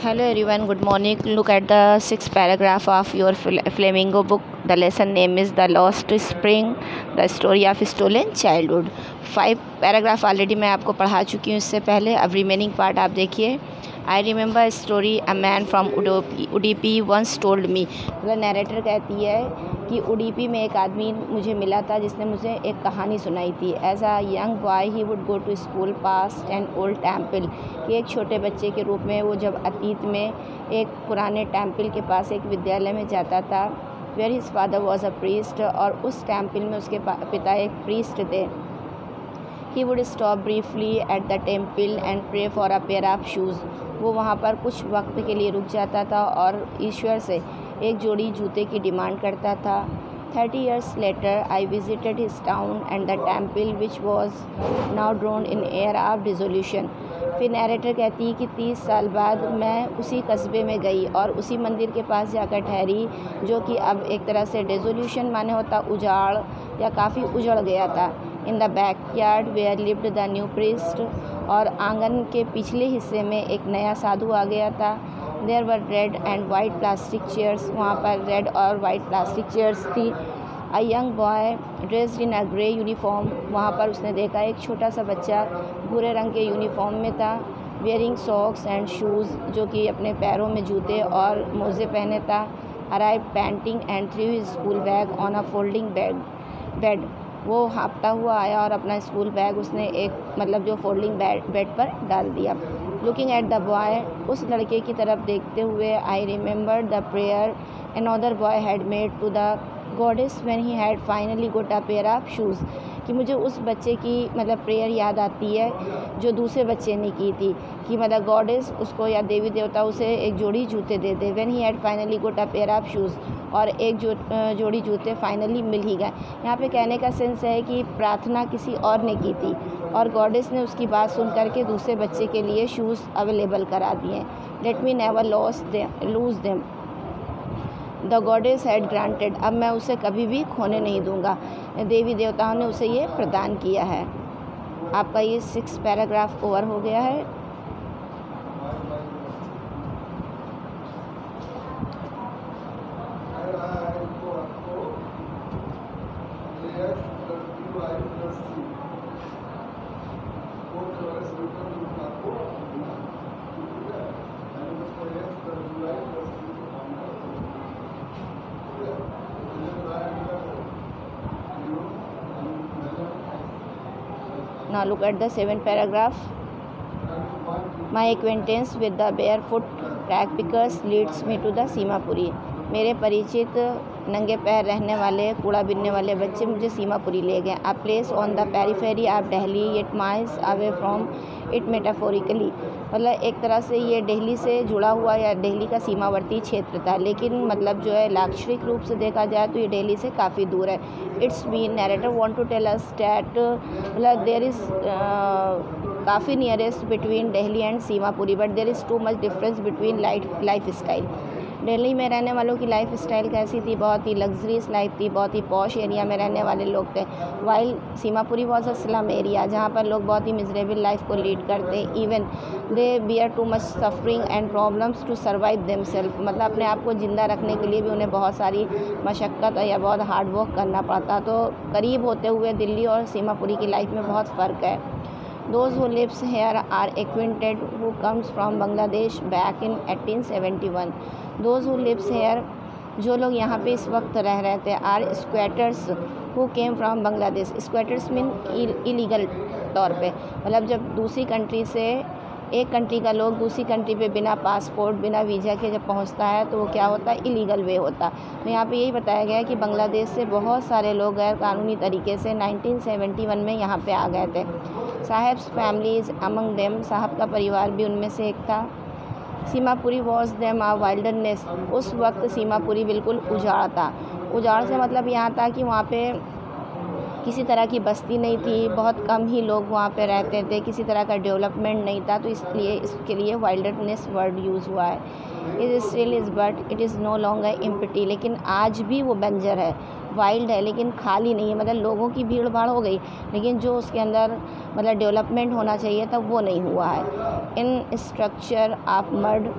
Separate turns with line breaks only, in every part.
Hello everyone, good morning. Look at the sixth paragraph of your Flamingo book. The lesson name is The Lost Spring, The Story of Stolen Childhood. 5 paragraph already मैं आपको पढ़ा चुकी हूँ इससे पहले. अब remaining part आप देखिए. I remember story a man from Udupi once told me. मतलब नरेटर कहती है कि उडीपी में एक आदमी मुझे मिला था जिसने मुझे एक कहानी सुनाई थी. As a young boy he would go to school past an old temple. कि एक छोटे बच्चे के रूप में वो जब अतीत में एक पुराने टेम्पल के पास एक विद्यालय में जाता था. Where his father was a priest. और उस टेम्पल में उसके पिता एक प्रीस्ट थे. He would stop briefly at the temple and pray for a pair of shoes. वो वहाँ पर कुछ वक्त के लिए रुक जाता था और ईश्वर से एक जोड़ी जूते की डिमांड करता था. 30 years later I visited his town and the temple which was now drowned in air of dissolution. फिर नैरेटर कहती है कि 30 साल बाद मैं उसी कस्बे में गई और उसी मंदिर के पास जाकर ठहरी जो कि अब एक तरह से डिसोल्यूशन माने होता उजाड़ या काफ़ी उजड़ गया था. In the backyard where lived the new priest. और आंगन के पिछले हिस्से में एक नया साधु आ गया था. There were red and white plastic chairs. वहाँ पर रेड और वाइट प्लास्टिक चेयर्स थी. A young boy dressed in a grey uniform. वहाँ पर उसने देखा एक छोटा सा बच्चा भूरे रंग के यूनिफॉर्म में था. Wearing socks and shoes. जो कि अपने पैरों में जूते और मोजे पहने था. Arrive painting and through his school bag on a folding bed. वो हाँफता हुआ आया और अपना स्कूल बैग उसने एक मतलब जो फोल्डिंग बेड पर डाल दिया. Looking at the boy. उस लड़के की तरफ देखते हुए I remember the prayer another boy had made to the goddess when he had finally got a pair of shoes. कि मुझे उस बच्चे की मतलब प्रेयर याद आती है जो दूसरे बच्चे ने की थी कि मतलब गॉडेस उसको या देवी देवता उसे एक जोड़ी जूते दे दे. When he had finally got a pair of shoes. और एक जोड़ी जूते फाइनली मिल ही गए. यहाँ पे कहने का सेंस है कि प्रार्थना किसी और ने की थी और गॉडेस ने उसकी बात सुन करके दूसरे बच्चे के लिए शूज़ अवेलेबल करा दिए. Let me never loose them. The goddess had granted. अब मैं उसे कभी भी खोने नहीं दूंगा. देवी देवताओं ने उसे ये प्रदान किया है. आपका ये 6 पैराग्राफ ओवर हो गया है. Now look at the 7th paragraph. My acquaintance with the barefoot ragpickers leads me to the Seemapuri. मेरे परिचित नंगे पैर रहने वाले कूड़ा बिनने वाले बच्चे मुझे सीमापुरी ले गए. A place on the periphery of Delhi yet miles away from it metaphorically. मतलब एक तरह से ये दिल्ली से जुड़ा हुआ या दिल्ली का सीमावर्ती क्षेत्र था लेकिन मतलब जो है लाक्षणिक रूप से देखा जाए तो ये दिल्ली से काफ़ी दूर है. It's mean narrator want to tell us that मतलब देयर इज़ काफ़ी nearest between Delhi and Seemapuri but there is too much difference between life style. Delhi में रहने वालों की लाइफ स्टाइल कैसी थी? बहुत ही लग्जरीज लाइफ थी. बहुत ही पॉश एरिया में रहने वाले लोग थे. While Seemapuri was a slum area जहाँ पर लोग बहुत ही मिजरेबल लाइफ को लीड करते. Even they bear too much suffering and problems to survive themself. मतलब अपने आप को ज़िंदा रखने के लिए भी उन्हें बहुत सारी मशक्क़त या बहुत हार्ड वर्क करना पड़ता. तो करीब होते हुए दिल्ली और सीमापुरी की लाइफ में बहुत फ़र्क है. Those who lives here are acquainted who comes from Bangladesh back in 1871. Those who lives here, जो लोग यहाँ पे इस वक्त रह रहे थे, are squatters who came from Bangladesh. Squatters mean illegal तौर पे. मतलब जब दूसरी कंट्री से एक कंट्री का लोग दूसरी कंट्री पे बिना पासपोर्ट बिना वीज़ा के जब पहुंचता है तो वो क्या होता है? इलीगल वे होता. तो यहाँ पे यही बताया गया है कि बांग्लादेश से बहुत सारे लोग गैर कानूनी तरीके से 1971 में यहाँ पे आ गए थे. Saheb's family is among them. Saheb का परिवार भी उनमें से एक था. Seemapuri was then a wilderness. उस वक्त सीमापुरी बिल्कुल उजाड़ था. उजाड़ से मतलब यहाँ था कि वहाँ पे किसी तरह की बस्ती नहीं थी, बहुत कम ही लोग वहाँ पे रहते थे, किसी तरह का डेवलपमेंट नहीं था, तो इसलिए इसके लिए वाइल्डनेस वर्ड यूज़ हुआ है। It still is but it is no longer empty, लेकिन आज भी वो बंजर है, वाइल्ड है लेकिन खाली नहीं है। मतलब लोगों की भीड़ भाड़ हो गई, लेकिन जो उसके अंदर मतलब डेवलपमेंट होना चाहिए था वो नहीं हुआ है। इन structure of mud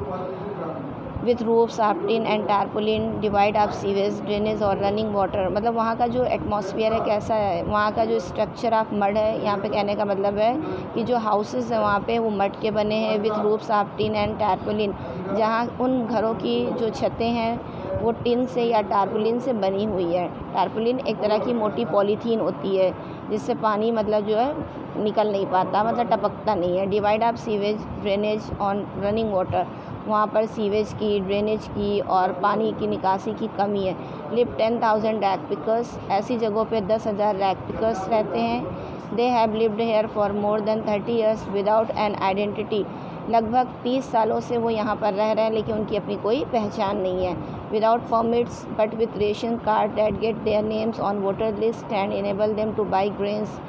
with roofs of tin and tarpaulin, divide of sewage, drainage और रनिंग वाटर। मतलब वहाँ का जो एटमॉस्फेयर है कैसा है, वहाँ का जो स्ट्रक्चर ऑफ मड है, यहाँ पे कहने का मतलब है कि जो हाउसेस हैं वहाँ पे वो मड के बने हैं, with roofs of tin and tarpaulin, जहाँ उन घरों की जो छतें हैं वो टिन से या टारपोलिन से बनी हुई है। टारपोलिन एक तरह की मोटी पॉलीथीन होती है जिससे पानी मतलब जो है निकल नहीं पाता, मतलब टपकता नहीं है। Divide of sewage, drainage on running water, वहाँ पर सीवेज की, ड्रेनेज की और पानी की निकासी की कमी है। लिव 10,000 रैक पिकर्स, ऐसी जगहों पे 10,000 रैक पिकर्स रहते हैं। They have lived here for more than 30 years without an identity, लगभग 30 सालों से वो यहाँ पर रह रहे हैं लेकिन उनकी अपनी कोई पहचान नहीं है। Without permits but with ration card that get their names on voter list and enable them to buy grains.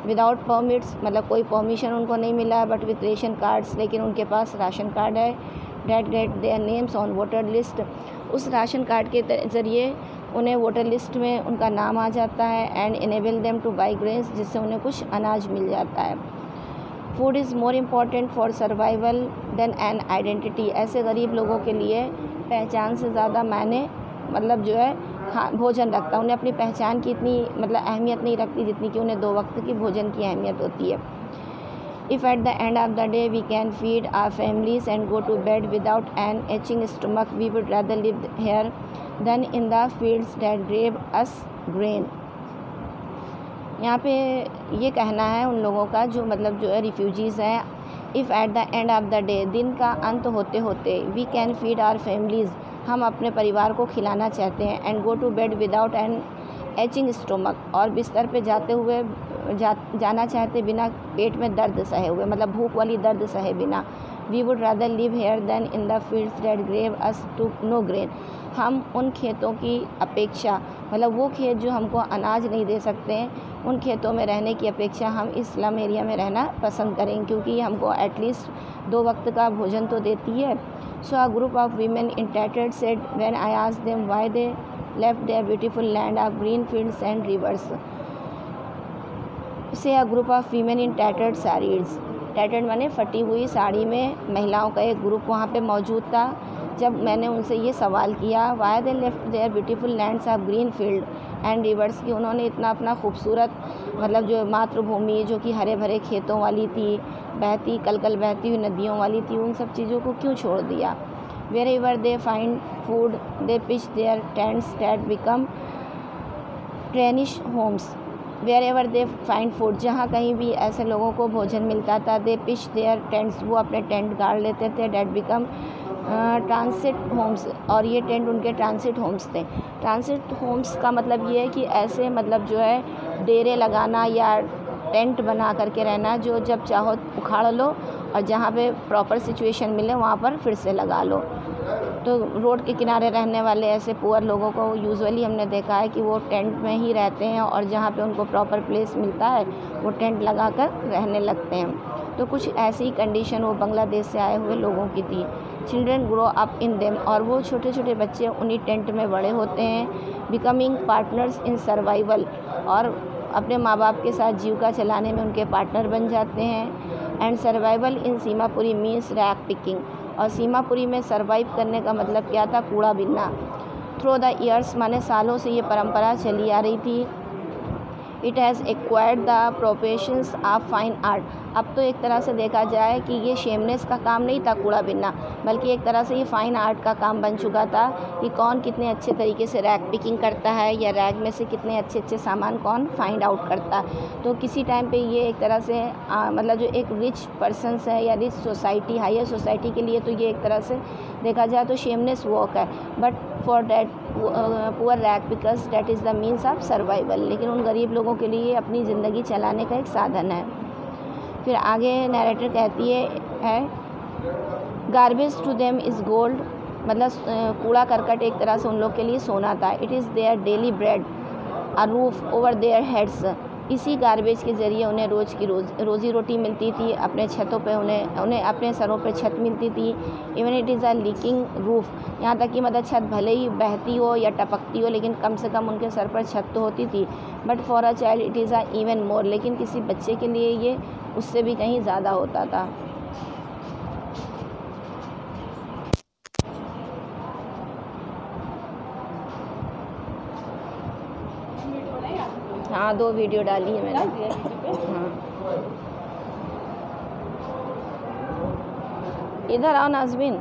Without permits मतलब कोई परमिशन उनको नहीं मिला है, बट विथ रेशन कार्ड्स, लेकिन उनके पास राशन कार्ड है। That get their names on voter list, उस राशन कार्ड के ज़रिए उन्हें वोटर लिस्ट में उनका नाम आ जाता है। And enable them to buy grains, जिससे उन्हें कुछ अनाज मिल जाता है। Food is more important for survival than an identity, ऐसे गरीब लोगों के लिए पहचान से ज़्यादा मायने मतलब जो है भोजन रखता है। उन्हें अपनी पहचान की इतनी मतलब अहमियत नहीं रखती जितनी कि उन्हें 2 वक्त की भोजन की अहमियत होती है। If at the end of the day we can feed our families and go to bed without an aching stomach, we would rather live here than in the fields that gave us grain. यहाँ पे ये कहना है उन लोगों का जो मतलब जो है रिफ्यूजीज़ हैं। If at the end of the day, दिन का अंत होते होते, we can feed our families, हम अपने परिवार को खिलाना चाहते हैं। And go to bed without an aching stomach, और बिस्तर पे जाते हुए जाना चाहते बिना पेट में दर्द सहे हुए, मतलब भूख वाली दर्द सहे बिना। We would rather live here than in the fields that gave us to no grain, हम उन खेतों की अपेक्षा मतलब वो खेत जो हमको अनाज नहीं दे सकते हैं, उन खेतों में रहने की अपेक्षा हम इस स्लम एरिया में रहना पसंद करेंगे, क्योंकि हमको एटलीस्ट 2 वक्त का भोजन तो देती है। So a group of women in tattered said when I asked them why they left their beautiful land of green fields and rivers. Say a group of women in tattered saris, tattered माने फटी हुई साड़ी में महिलाओं का एक group वहाँ पे मौजूद था। जब मैंने उनसे ये सवाल किया why they left their beautiful lands of green field and rivers, कि उन्होंने इतना अपना खूबसूरत मतलब जो मातृभूमि जो कि हरे भरे खेतों वाली थी, बहती कलकल बहती हुई नदियों वाली थी, उन सब चीज़ों को क्यों छोड़ दिया। Wherever they find food they pitch their tents that become transient homes, wherever they find food, जहाँ कहीं भी ऐसे लोगों को भोजन मिलता था, दे पिच देयर टेंट्स, वो अपने टेंट गाड़ लेते थे, डेट बिकम ट्रांसिट होम्स, और ये टेंट उनके ट्रांसिट होम्स थे। ट्रांसिट होम्स का मतलब ये है कि ऐसे मतलब जो है डेरे लगाना या टेंट बना करके रहना, जो जब चाहो उखाड़ लो और जहाँ पे प्रॉपर सिचुएशन मिले वहाँ पर फिर से लगा लो। तो रोड के किनारे रहने वाले ऐसे पुअर लोगों को यूजुअली हमने देखा है कि वो टेंट में ही रहते हैं, और जहाँ पे उनको प्रॉपर प्लेस मिलता है वो टेंट लगा कर रहने लगते हैं। तो कुछ ऐसी कंडीशन वो बांग्लादेश से आए हुए लोगों की थी। Children grow up in them, और वो छोटे छोटे बच्चे उन्हीं टेंट में बड़े होते हैं। बिकमिंग पार्टनर्स इन सर्वाइवल, और अपने माँ बाप के साथ जीविका चलाने में उनके पार्टनर बन जाते हैं। And survival in Seemapuri means rag picking, और सीमापुरी में सर्वाइव करने का मतलब क्या था, कूड़ा बिनना। थ्रू द ईयर्स माने सालों से ये परंपरा चली आ रही थी। It has acquired the professions of fine art, अब तो एक तरह से देखा जाए कि ये शेमनेस का काम नहीं था कूड़ा बिनना, बल्कि एक तरह से ये फ़ाइन आर्ट का काम बन चुका था कि कौन कितने अच्छे तरीके से रैक पिकिंग करता है, या रैक में से कितने अच्छे अच्छे सामान कौन फाइंड आउट करता है। तो किसी टाइम पे ये एक तरह से मतलब जो एक रिच पर्सनस है या रिच सोसाइटी, हायर सोसाइटी के लिए तो ये एक तरह से देखा जाए तो शेमनेस वर्क है, but for that poor rag pickers that is the means of survival, लेकिन उन गरीब लोगों के लिए अपनी ज़िंदगी चलाने का एक साधन है। फिर आगे नैरेटर कहती है garbage to them is gold, मतलब कूड़ा करकट एक तरह से उन लोग के लिए सोना था। It is their daily bread, a roof over their heads, इसी गार्बेज के ज़रिए उन्हें रोज़ की रोज़ी रोटी मिलती थी, अपने छतों पे उन्हें अपने सरों पे छत मिलती थी। Even it is a leaking roof, यहाँ तक कि मतलब छत भले ही बहती हो या टपकती हो, लेकिन कम से कम उनके सर पर छत तो होती थी। But for a child it is a even more, लेकिन किसी बच्चे के लिए ये उससे भी कहीं ज़्यादा होता था। हाँ, 2 वीडियो डाली है मैंने। हाँ, इधर आओ नाज़मीन।